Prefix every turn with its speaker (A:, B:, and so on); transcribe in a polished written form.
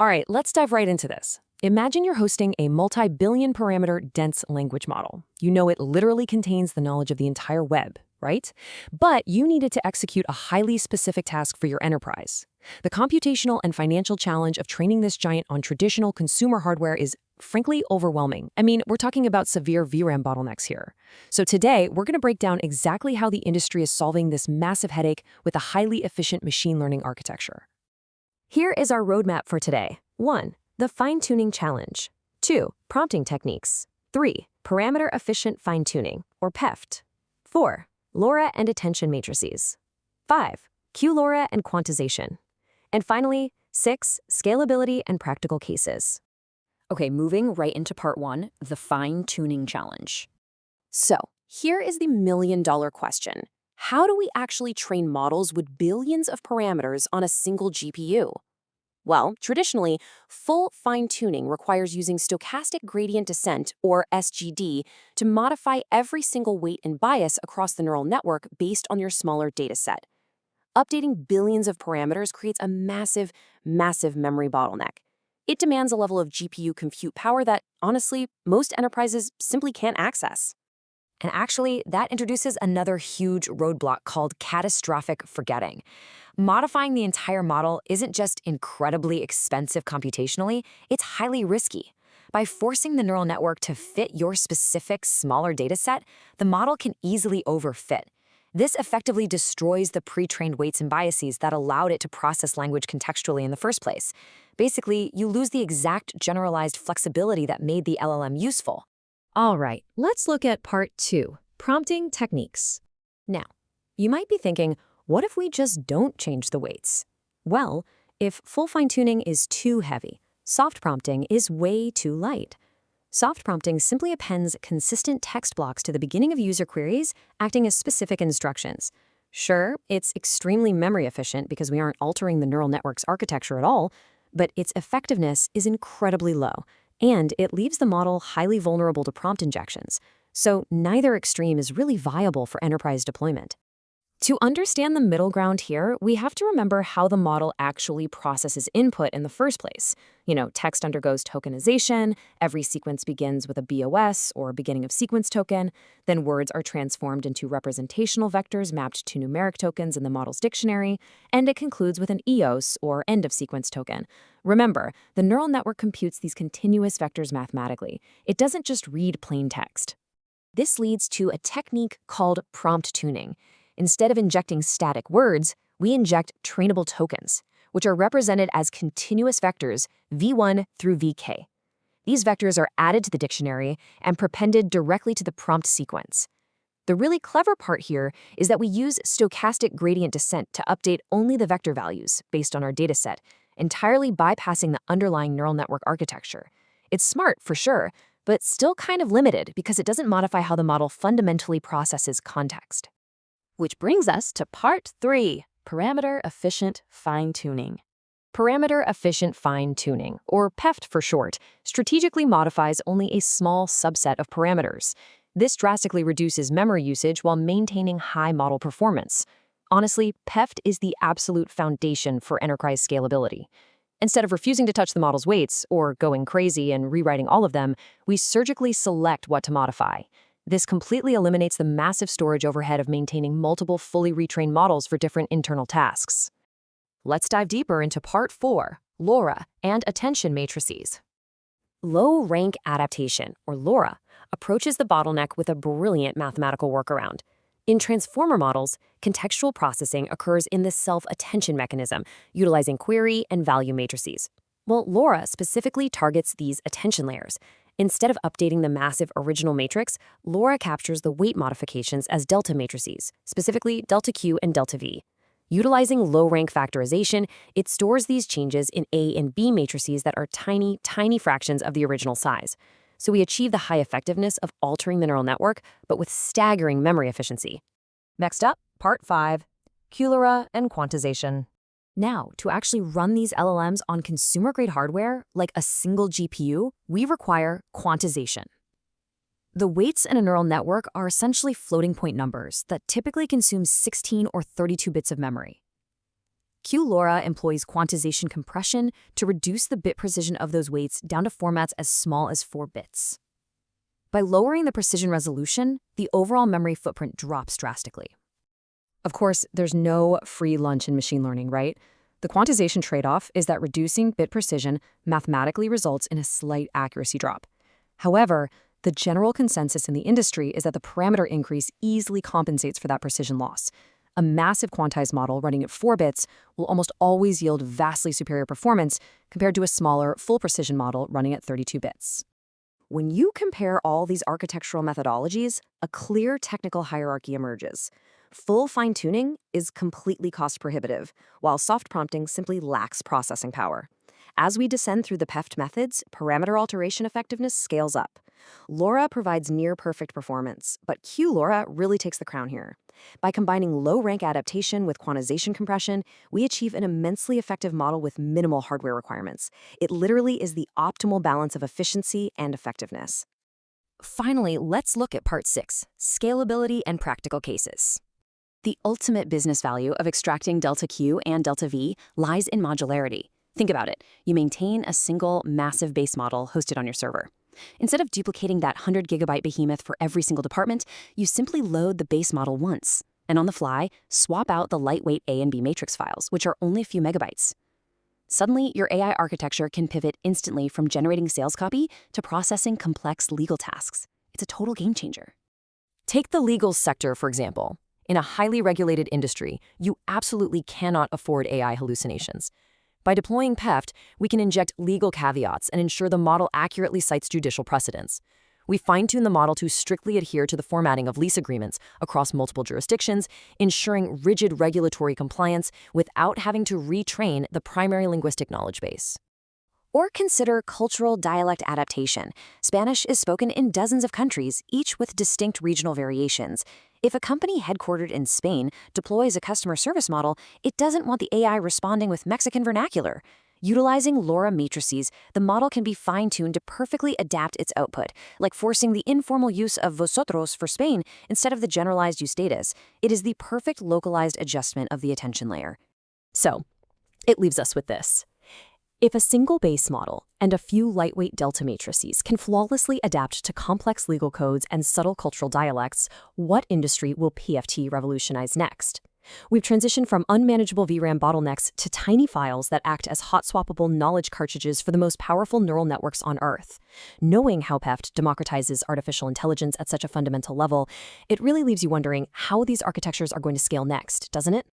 A: All right, let's dive right into this. Imagine you're hosting a multi-billion parameter dense language model. You know it literally contains the knowledge of the entire web, right? But you need it to execute a highly specific task for your enterprise. The computational and financial challenge of training this giant on traditional consumer hardware is frankly overwhelming. I mean, we're talking about severe VRAM bottlenecks here. So today, we're going to break down exactly how the industry is solving this massive headache with a highly efficient machine learning architecture. Here is our roadmap for today. 1. The fine-tuning challenge. 2. Prompting techniques. 3. Parameter-efficient fine-tuning, or PEFT. 4. LoRa and attention matrices. 5. Q-LoRa and quantization. And finally, 6. Scalability and practical cases.
B: Okay, moving right into part 1, the fine-tuning challenge. So, here is the million-dollar question. How do we actually train models with billions of parameters on a single GPU? Well, traditionally, full fine-tuning requires using stochastic gradient descent, or SGD, to modify every single weight and bias across the neural network based on your smaller dataset. Updating billions of parameters creates a massive, massive memory bottleneck. It demands a level of GPU compute power that, honestly, most enterprises simply can't access.
A: And actually, that introduces another huge roadblock called catastrophic forgetting. Modifying the entire model isn't just incredibly expensive computationally, it's highly risky. By forcing the neural network to fit your specific smaller dataset, the model can easily overfit. This effectively destroys the pre-trained weights and biases that allowed it to process language contextually in the first place. Basically, you lose the exact generalized flexibility that made the LLM useful. All right, let's look at part 2, prompting techniques. Now, you might be thinking, what if we just don't change the weights? Well, if full fine-tuning is too heavy, soft prompting is way too light. Soft prompting simply appends consistent text blocks to the beginning of user queries, acting as specific instructions. Sure, it's extremely memory efficient because we aren't altering the neural network's architecture at all, but its effectiveness is incredibly low, and it leaves the model highly vulnerable to prompt injections. So neither extreme is really viable for enterprise deployment. To understand the middle ground here, we have to remember how the model actually processes input in the first place. Text undergoes tokenization, every sequence begins with a BOS, or beginning of sequence token, then words are transformed into representational vectors mapped to numeric tokens in the model's dictionary, and it concludes with an EOS, or end of sequence token. Remember, the neural network computes these continuous vectors mathematically. It doesn't just read plain text. This leads to a technique called prompt tuning. Instead of injecting static words, we inject trainable tokens, which are represented as continuous vectors v1 through vk. These vectors are added to the dictionary and prepended directly to the prompt sequence. The really clever part here is that we use stochastic gradient descent to update only the vector values based on our dataset, entirely bypassing the underlying neural network architecture. It's smart, for sure, but still kind of limited because it doesn't modify how the model fundamentally processes context. Which brings us to part 3, parameter-efficient fine-tuning. Parameter-efficient fine-tuning, or PEFT for short, strategically modifies only a small subset of parameters. This drastically reduces memory usage while maintaining high model performance. Honestly, PEFT is the absolute foundation for enterprise scalability. Instead of refusing to touch the model's weights, or going crazy and rewriting all of them, we surgically select what to modify. This completely eliminates the massive storage overhead of maintaining multiple fully retrained models for different internal tasks. Let's dive deeper into part 4, LoRa and attention matrices. Low-rank adaptation, or LoRa, approaches the bottleneck with a brilliant mathematical workaround. In transformer models, contextual processing occurs in the self-attention mechanism, utilizing query and value matrices. Well, LoRa specifically targets these attention layers. Instead of updating the massive original matrix, LoRa captures the weight modifications as delta matrices, specifically delta Q and delta V. Utilizing low-rank factorization, it stores these changes in A and B matrices that are tiny, tiny fractions of the original size. So we achieve the high effectiveness of altering the neural network, but with staggering memory efficiency. Next up, part 5, Q-LoRa and quantization. Now, to actually run these LLMs on consumer-grade hardware, like a single GPU, we require quantization. The weights in a neural network are essentially floating point numbers that typically consume 16 or 32 bits of memory.
B: QLoRa employs quantization compression to reduce the bit precision of those weights down to formats as small as 4 bits. By lowering the precision resolution, the overall memory footprint drops drastically. Of course, there's no free lunch in machine learning, right? The quantization trade-off is that reducing bit precision mathematically results in a slight accuracy drop. However, the general consensus in the industry is that the parameter increase easily compensates for that precision loss. A massive quantized model running at 4 bits will almost always yield vastly superior performance compared to a smaller, full-precision model running at 32 bits. When you compare all these architectural methodologies, a clear technical hierarchy emerges. Full fine-tuning is completely cost-prohibitive, while soft prompting simply lacks processing power. As we descend through the PEFT methods, parameter alteration effectiveness scales up. LoRa provides near-perfect performance, but QLoRa really takes the crown here. By combining low-rank adaptation with quantization compression, we achieve an immensely effective model with minimal hardware requirements. It literally is the optimal balance of efficiency and effectiveness. Finally, let's look at Part 6, scalability and practical cases. The ultimate business value of extracting delta Q and delta V lies in modularity. Think about it. You maintain a single, massive base model hosted on your server. Instead of duplicating that 100-gigabyte behemoth for every single department, you simply load the base model once, and on the fly, swap out the lightweight A and B matrix files, which are only a few megabytes. Suddenly, your AI architecture can pivot instantly from generating sales copy to processing complex legal tasks. It's a total game changer. Take the legal sector, for example. In a highly regulated industry, you absolutely cannot afford AI hallucinations. By deploying PEFT, we can inject legal caveats and ensure the model accurately cites judicial precedents. We fine-tune the model to strictly adhere to the formatting of lease agreements across multiple jurisdictions, ensuring rigid regulatory compliance without having to retrain the primary linguistic knowledge base. Or consider cultural dialect adaptation. Spanish is spoken in dozens of countries, each with distinct regional variations. If a company headquartered in Spain deploys a customer service model, it doesn't want the AI responding with Mexican vernacular. Utilizing LoRa matrices, the model can be fine-tuned to perfectly adapt its output, like forcing the informal use of vosotros for Spain instead of the generalized ustedes. It is the perfect localized adjustment of the attention layer. So, it leaves us with this. If a single base model and a few lightweight delta matrices can flawlessly adapt to complex legal codes and subtle cultural dialects, what industry will PEFT revolutionize next? We've transitioned from unmanageable VRAM bottlenecks to tiny files that act as hot-swappable knowledge cartridges for the most powerful neural networks on Earth. Knowing how PEFT democratizes artificial intelligence at such a fundamental level, it really leaves you wondering how these architectures are going to scale next, doesn't it?